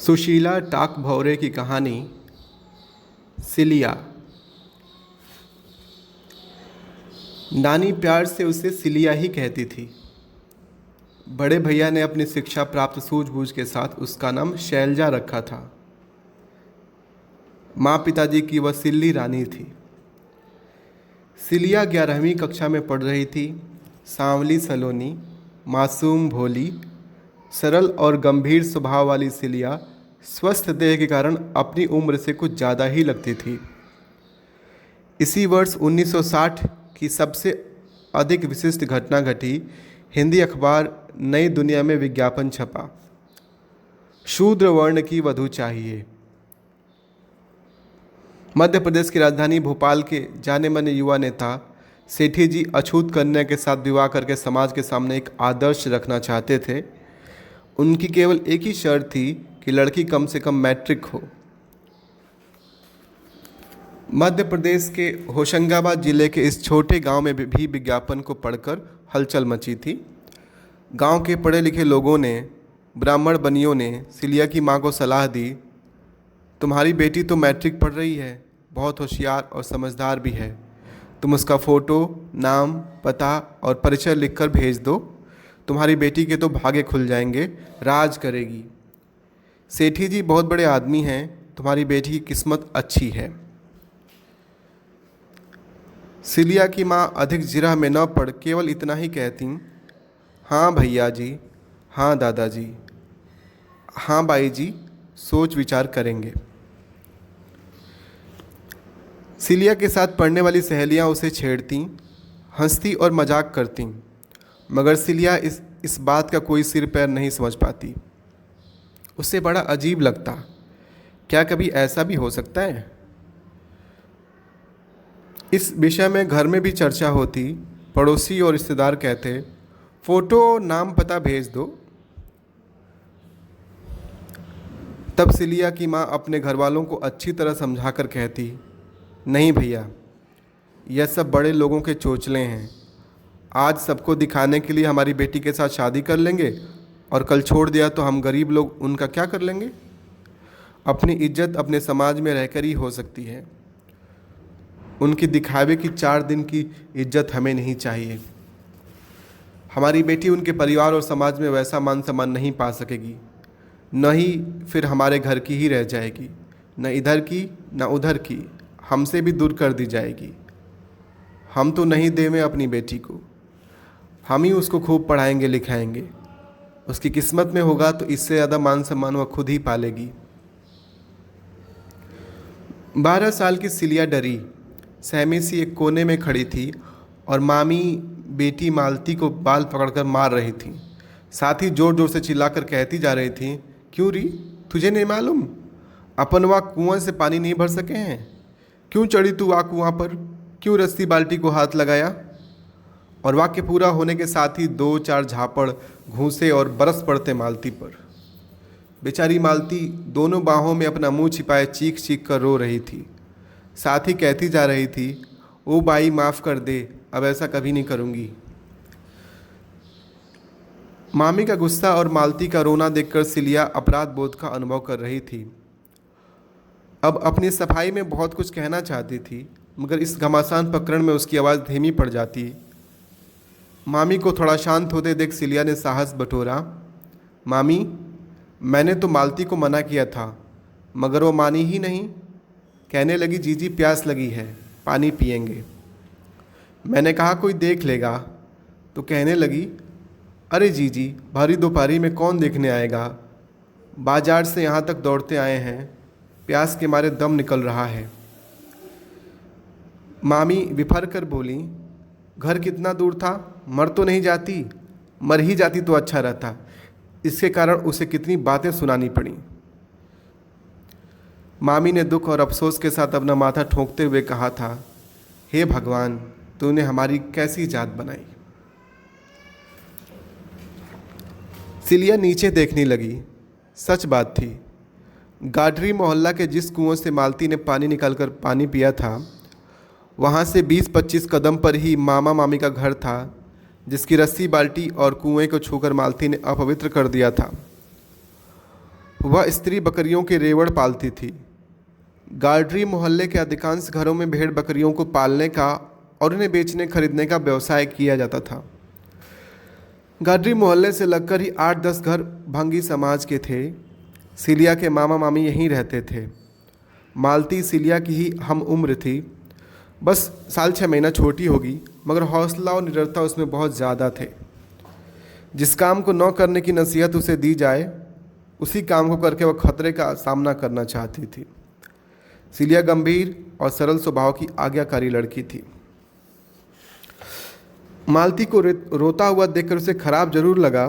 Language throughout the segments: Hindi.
सुशीला टाकभौरे की कहानी सिलिया। नानी प्यार से उसे सिलिया ही कहती थी। बड़े भैया ने अपनी शिक्षा प्राप्त सूझबूझ के साथ उसका नाम शैलजा रखा था। माँ पिताजी की वह सिल्ली रानी थी। सिलिया 11वीं कक्षा में पढ़ रही थी। सांवली सलोनी, मासूम भोली, सरल और गंभीर स्वभाव वाली सिलिया स्वस्थ देह के कारण अपनी उम्र से कुछ ज़्यादा ही लगती थी। इसी वर्ष 1960 की सबसे अधिक विशिष्ट घटना घटी। हिंदी अखबार नई दुनिया में विज्ञापन छपा, शूद्र वर्ण की वधू चाहिए। मध्य प्रदेश की राजधानी भोपाल के जाने माने युवा नेता सेठी जी अछूत कन्या के साथ विवाह करके समाज के सामने एक आदर्श रखना चाहते थे। उनकी केवल एक ही शर्त थी कि लड़की कम से कम मैट्रिक हो। मध्य प्रदेश के होशंगाबाद जिले के इस छोटे गांव में भी विज्ञापन को पढ़कर हलचल मची थी। गांव के पढ़े लिखे लोगों ने, ब्राह्मण बनियों ने सिलिया की मां को सलाह दी, तुम्हारी बेटी तो मैट्रिक पढ़ रही है, बहुत होशियार और समझदार भी है। तुम उसका फ़ोटो, नाम, पता और परिचय लिखकर भेज दो। तुम्हारी बेटी के तो भागे खुल जाएंगे, राज करेगी। सेठी जी बहुत बड़े आदमी हैं, तुम्हारी बेटी की किस्मत अच्छी है। सिलिया की माँ अधिक जिरह में न पड़ केवल इतना ही कहती, हाँ भैया जी, हाँ दादाजी, हाँ बाई जी, सोच विचार करेंगे। सिलिया के साथ पढ़ने वाली सहेलियां उसे छेड़ती, हंसती और मजाक करती, मगर सिलिया इस बात का कोई सिर पैर नहीं समझ पाती। उसे बड़ा अजीब लगता, क्या कभी ऐसा भी हो सकता है? इस विषय में घर में भी चर्चा होती। पड़ोसी और रिश्तेदार कहते, फ़ोटो, नाम, पता भेज दो। तब सिलिया की माँ अपने घर वालों को अच्छी तरह समझा कर कहती, नहीं भैया, यह सब बड़े लोगों के चोचले हैं। आज सबको दिखाने के लिए हमारी बेटी के साथ शादी कर लेंगे और कल छोड़ दिया तो हम गरीब लोग उनका क्या कर लेंगे? अपनी इज्जत अपने समाज में रहकर ही हो सकती है। उनकी दिखावे की 4 दिन की इज्जत हमें नहीं चाहिए। हमारी बेटी उनके परिवार और समाज में वैसा मान सम्मान नहीं पा सकेगी, न ही फिर हमारे घर की ही रह जाएगी, न इधर की न उधर की, हमसे भी दूर कर दी जाएगी। हम तो नहीं देवें अपनी बेटी को, हम ही उसको खूब पढ़ाएंगे लिखाएंगे। उसकी किस्मत में होगा तो इससे ज़्यादा मान सम्मान वह खुद ही पालेगी। 12 साल की सिलिया डरी सहमी सी एक कोने में खड़ी थी और मामी बेटी मालती को बाल पकड़कर मार रही थी। साथ ही जोर जोर से चिल्लाकर कहती जा रही थी, क्यों री, तुझे नहीं मालूम अपन वहाँ कुआं से पानी नहीं भर सके हैं? क्यों चढ़ी तू वहाँ कुआं पर? क्यों रस्सी बाल्टी को हाथ लगाया? और वाक्य पूरा होने के साथ ही 2-4 झापड़, घूंसे और बरस पड़ते मालती पर। बेचारी मालती दोनों बाहों में अपना मुंह छिपाए चीख चीख कर रो रही थी। साथ ही कहती जा रही थी, ओ बाई माफ़ कर दे, अब ऐसा कभी नहीं करूँगी। मामी का गुस्सा और मालती का रोना देखकर सिलिया अपराध बोध का अनुभव कर रही थी। अब अपनी सफाई में बहुत कुछ कहना चाहती थी, मगर इस घमासान प्रकरण में उसकी आवाज़ धीमी पड़ जाती। मामी को थोड़ा शांत होते देख सिलिया ने साहस बटोरा, मामी, मैंने तो मालती को मना किया था, मगर वो मानी ही नहीं। कहने लगी, जीजी प्यास लगी है, पानी पिएंगे। मैंने कहा कोई देख लेगा, तो कहने लगी, अरे जीजी, भरी दोपहरी में कौन देखने आएगा? बाजार से यहाँ तक दौड़ते आए हैं, प्यास के मारे दम निकल रहा है। मामी विफर कर बोली, घर कितना दूर था? मर तो नहीं जाती? मर ही जाती तो अच्छा रहता। इसके कारण उसे कितनी बातें सुनानी पड़ी। मामी ने दुख और अफसोस के साथ अपना माथा ठोंकते हुए कहा था, हे भगवान, तूने हमारी कैसी जात बनाई। सिलिया नीचे देखने लगी। सच बात थी, गाडरी मोहल्ला के जिस कुआं से मालती ने पानी निकालकर पानी पिया था, वहाँ से 20-25 कदम पर ही मामा मामी का घर था, जिसकी रस्सी बाल्टी और कुएं को छूकर मालती ने अपवित्र कर दिया था। वह स्त्री बकरियों के रेवड़ पालती थी। गार्डरी मोहल्ले के अधिकांश घरों में भेड़ बकरियों को पालने का और उन्हें बेचने खरीदने का व्यवसाय किया जाता था। गार्डरी मोहल्ले से लगकर ही 8-10 घर भंगी समाज के थे। सिलिया के मामा मामी यहीं रहते थे। मालती सिलिया की ही हम उम्र थी, बस साल 6 महीना छोटी होगी, मगर हौसला और निडरता उसमें बहुत ज़्यादा थे। जिस काम को न करने की नसीहत उसे दी जाए, उसी काम को करके वह खतरे का सामना करना चाहती थी। सिलिया गंभीर और सरल स्वभाव की आज्ञाकारी लड़की थी। मालती को रोता हुआ देखकर उसे खराब जरूर लगा,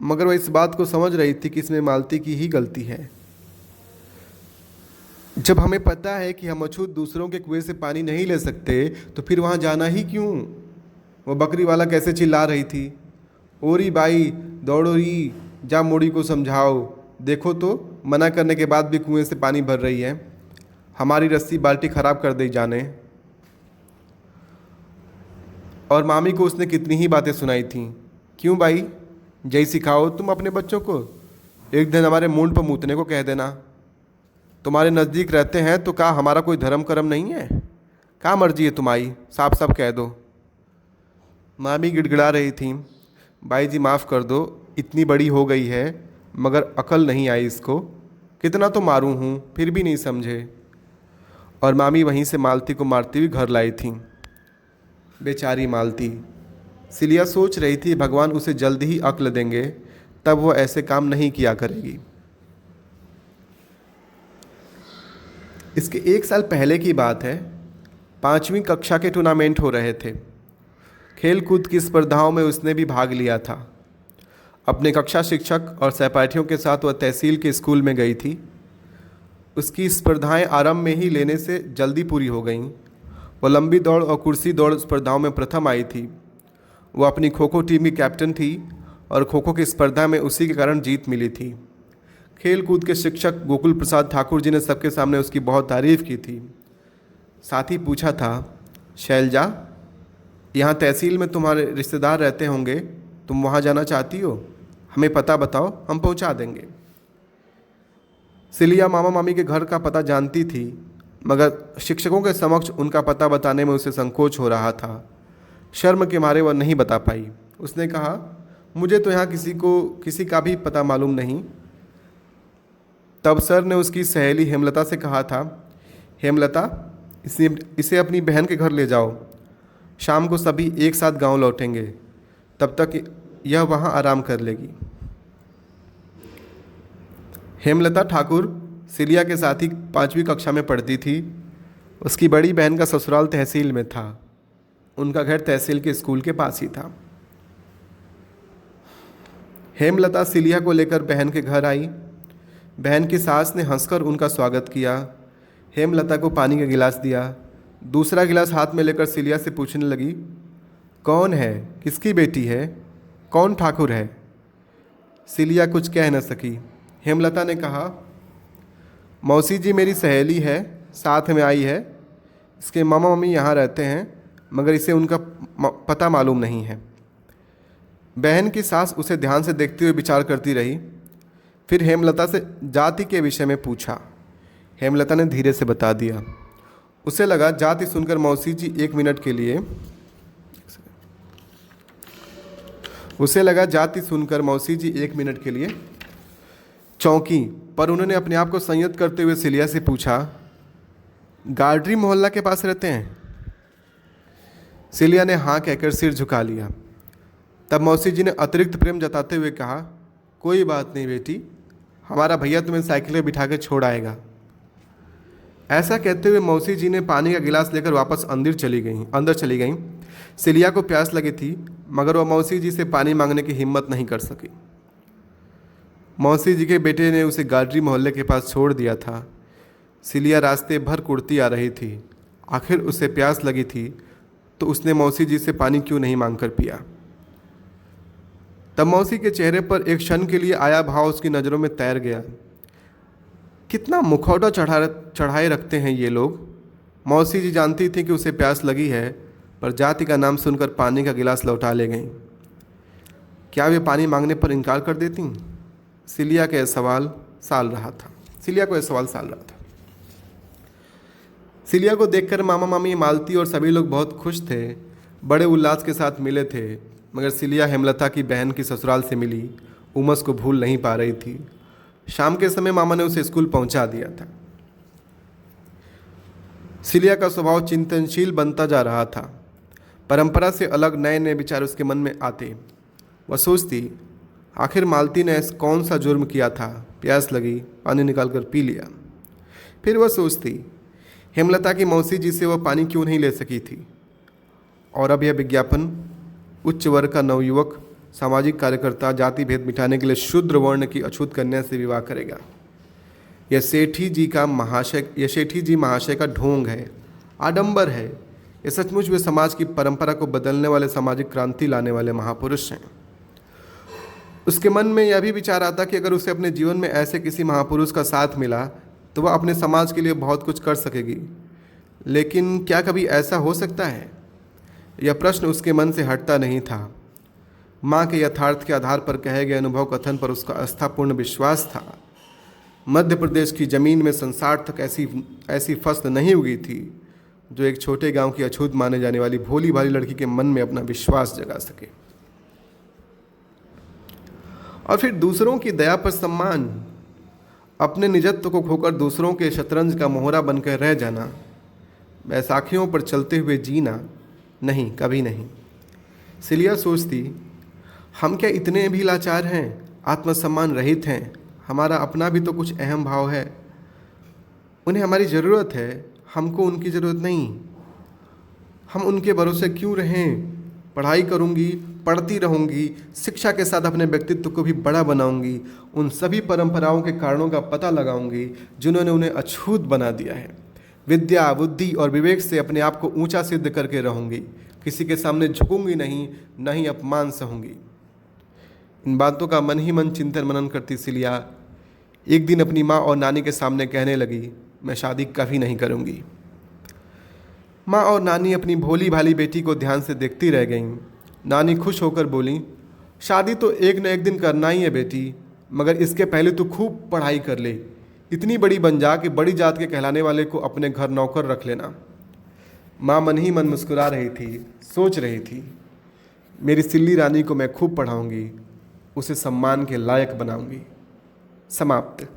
मगर वह इस बात को समझ रही थी कि इसमें मालती की ही गलती है। जब हमें पता है कि हम अछूत दूसरों के कुएं से पानी नहीं ले सकते, तो फिर वहाँ जाना ही क्यों? वो बकरी वाला कैसे चिल्ला रही थी, ओरी बाई दौड़ो री, जा मोड़ी को समझाओ, देखो तो मना करने के बाद भी कुएं से पानी भर रही है, हमारी रस्सी बाल्टी खराब कर दी जाने। और मामी को उसने कितनी ही बातें सुनाई थीं। क्यों भाई, जय सिखाओ तुम अपने बच्चों को, एक दिन हमारे मूंड पर मूतने को कह देना। तुम्हारे नज़दीक रहते हैं तो क्या हमारा कोई धर्म कर्म नहीं है? क्या मर्जी है तुम्हारी, साफ साफ कह दो। मामी गिड़गिड़ा रही थी, भाई जी माफ़ कर दो, इतनी बड़ी हो गई है मगर अकल नहीं आई इसको, कितना तो मारूं हूँ फिर भी नहीं समझे। और मामी वहीं से मालती को मारती हुई घर लाई थी। बेचारी मालती। सिलिया सोच रही थी भगवान उसे जल्दी ही अक्ल देंगे, तब वह ऐसे काम नहीं किया करेगी। इसके 1 साल पहले की बात है। 5वीं कक्षा के टूर्नामेंट हो रहे थे। खेल कूद की स्पर्धाओं में उसने भी भाग लिया था। अपने कक्षा शिक्षक और सहपाठियों के साथ वह तहसील के स्कूल में गई थी। उसकी स्पर्धाएं आरंभ में ही लेने से जल्दी पूरी हो गईं। वह लंबी दौड़ और कुर्सी दौड़ स्पर्धाओं में प्रथम आई थी। वह अपनी खो खो टीम की कैप्टन थी और खो खो की स्पर्धा में उसी के कारण जीत मिली थी। खेल कूद के शिक्षक गोकुल प्रसाद ठाकुर जी ने सबके सामने उसकी बहुत तारीफ़ की थी। साथ ही पूछा था, शैलजा, यहाँ तहसील में तुम्हारे रिश्तेदार रहते होंगे, तुम वहाँ जाना चाहती हो? हमें पता बताओ, हम पहुँचा देंगे। सिलिया मामा मामी के घर का पता जानती थी, मगर शिक्षकों के समक्ष उनका पता बताने में उसे संकोच हो रहा था। शर्म के मारे वह नहीं बता पाई। उसने कहा, मुझे तो यहाँ किसी का भी पता मालूम नहीं। तब सर ने उसकी सहेली हेमलता से कहा था, हेमलता, इसे अपनी बहन के घर ले जाओ, शाम को सभी एक साथ गांव लौटेंगे, तब तक यह वहाँ आराम कर लेगी। हेमलता ठाकुर सिलिया के साथ ही 5वीं कक्षा में पढ़ती थी। उसकी बड़ी बहन का ससुराल तहसील में था। उनका घर तहसील के स्कूल के पास ही था। हेमलता सिलिया को लेकर बहन के घर आई। बहन की सास ने हंसकर उनका स्वागत किया। हेमलता को पानी का गिलास दिया। दूसरा गिलास हाथ में लेकर सिलिया से पूछने लगी, कौन है, किसकी बेटी है, कौन ठाकुर है? सिलिया कुछ कह न सकी। हेमलता ने कहा, मौसी जी मेरी सहेली है, साथ में आई है। इसके मामा मम्मी यहाँ रहते हैं, मगर इसे उनका पता मालूम नहीं है। बहन की सास उसे ध्यान से देखते हुए विचार करती रही। फिर हेमलता से जाति के विषय में पूछा। हेमलता ने धीरे से बता दिया। उसे लगा जाति सुनकर मौसी जी 1 मिनट के लिए चौंकी, पर उन्होंने अपने आप को संयत करते हुए सिलिया से पूछा, गार्डरी मोहल्ला के पास रहते हैं? सिलिया ने हाँ कहकर सिर झुका लिया। तब मौसी जी ने अतिरिक्त प्रेम जताते हुए कहा, कोई बात नहीं बेटी, हमारा भैया तुम्हें साइकिल में बिठा के छोड़ आएगा। ऐसा कहते हुए मौसी जी ने पानी का गिलास लेकर वापस अंदर चली गईं। सिलिया को प्यास लगी थी, मगर वह मौसी जी से पानी मांगने की हिम्मत नहीं कर सकी। मौसी जी के बेटे ने उसे गार्डरी मोहल्ले के पास छोड़ दिया था। सिलिया रास्ते भर कुड़ती आ रही थी। आखिर उसे प्यास लगी थी तो उसने मौसी जी से पानी क्यों नहीं मांगकर पिया। तब मौसी के चेहरे पर एक क्षण के लिए आया भाव उसकी नज़रों में तैर गया। कितना मुखौटा चढ़ाए रखते हैं ये लोग। मौसी जी जानती थी कि उसे प्यास लगी है, पर जाति का नाम सुनकर पानी का गिलास लौटा ले गईं। क्या वे पानी मांगने पर इनकार कर देती? सिलिया के सवाल साल रहा था। सिलिया को यह सवाल साल रहा था। सिलिया को देखकर मामा मामी, मालती और सभी लोग बहुत खुश थे, बड़े उल्लास के साथ मिले थे। मगर सिलिया हेमलता की बहन की ससुराल से मिली उमस को भूल नहीं पा रही थी। शाम के समय मामा ने उसे स्कूल पहुंचा दिया था। सिलिया का स्वभाव चिंतनशील बनता जा रहा था। परंपरा से अलग नए नए विचार उसके मन में आते। वह सोचती, आखिर मालती ने ऐसा कौन सा जुर्म किया था? प्यास लगी, पानी निकालकर पी लिया। फिर वह सोचती, हेमलता की मौसी जी से वह पानी क्यों नहीं ले सकी थी? और अब यह विज्ञापन उच्च वर्ग का नवयुवक, सामाजिक कार्यकर्ता, जाति भेद मिटाने के लिए शूद्र वर्ण की अछूत कन्या से विवाह करेगा। यह सेठी जी महाशय का ढोंग है, आडंबर है। यह सचमुच वे समाज की परंपरा को बदलने वाले, सामाजिक क्रांति लाने वाले महापुरुष हैं। उसके मन में यह भी विचार आता कि अगर उसे अपने जीवन में ऐसे किसी महापुरुष का साथ मिला तो वह अपने समाज के लिए बहुत कुछ कर सकेगी। लेकिन क्या कभी ऐसा हो सकता है? यह प्रश्न उसके मन से हटता नहीं था। माँ के यथार्थ के आधार पर कहे गए अनुभव कथन पर उसका आस्थापूर्ण विश्वास था। मध्य प्रदेश की जमीन में संसार तक ऐसी फसल नहीं उगी थी जो एक छोटे गांव की अछूत माने जाने वाली भोली भाली लड़की के मन में अपना विश्वास जगा सके। और फिर दूसरों की दया पर सम्मान, अपने निजत्व को खोकर दूसरों के शतरंज का मोहरा बनकर रह जाना, बैसाखियों पर चलते हुए जीना, नहीं, कभी नहीं। सिलिया सोचती, हम क्या इतने भी लाचार हैं, आत्मसम्मान रहित हैं? हमारा अपना भी तो कुछ अहम भाव है। उन्हें हमारी ज़रूरत है, हमको उनकी ज़रूरत नहीं। हम उनके भरोसे क्यों रहें? पढ़ाई करूंगी, पढ़ती रहूंगी, शिक्षा के साथ अपने व्यक्तित्व को भी बड़ा बनाऊंगी, उन सभी परंपराओं के कारणों का पता लगाऊंगी जिन्होंने उन्हें अछूत बना दिया है। विद्या, बुद्धि और विवेक से अपने आप को ऊंचा सिद्ध करके रहूंगी। किसी के सामने झुकूंगी नहीं, न ही अपमान सहूंगी। इन बातों का मन ही मन चिंतन मनन करती सिलिया एक दिन अपनी माँ और नानी के सामने कहने लगी, मैं शादी कभी नहीं करूंगी। माँ और नानी अपनी भोली भाली बेटी को ध्यान से देखती रह गईं। नानी खुश होकर बोली, शादी तो एक न एक दिन करना ही है बेटी, मगर इसके पहले तू खूब पढ़ाई कर ले, इतनी बड़ी बन जा कि बड़ी जात के कहलाने वाले को अपने घर नौकर रख लेना। माँ मन ही मन मुस्कुरा रही थी, सोच रही थी, मेरी सिल्ली रानी को मैं खूब पढ़ाऊंगी, उसे सम्मान के लायक बनाऊंगी। समाप्त।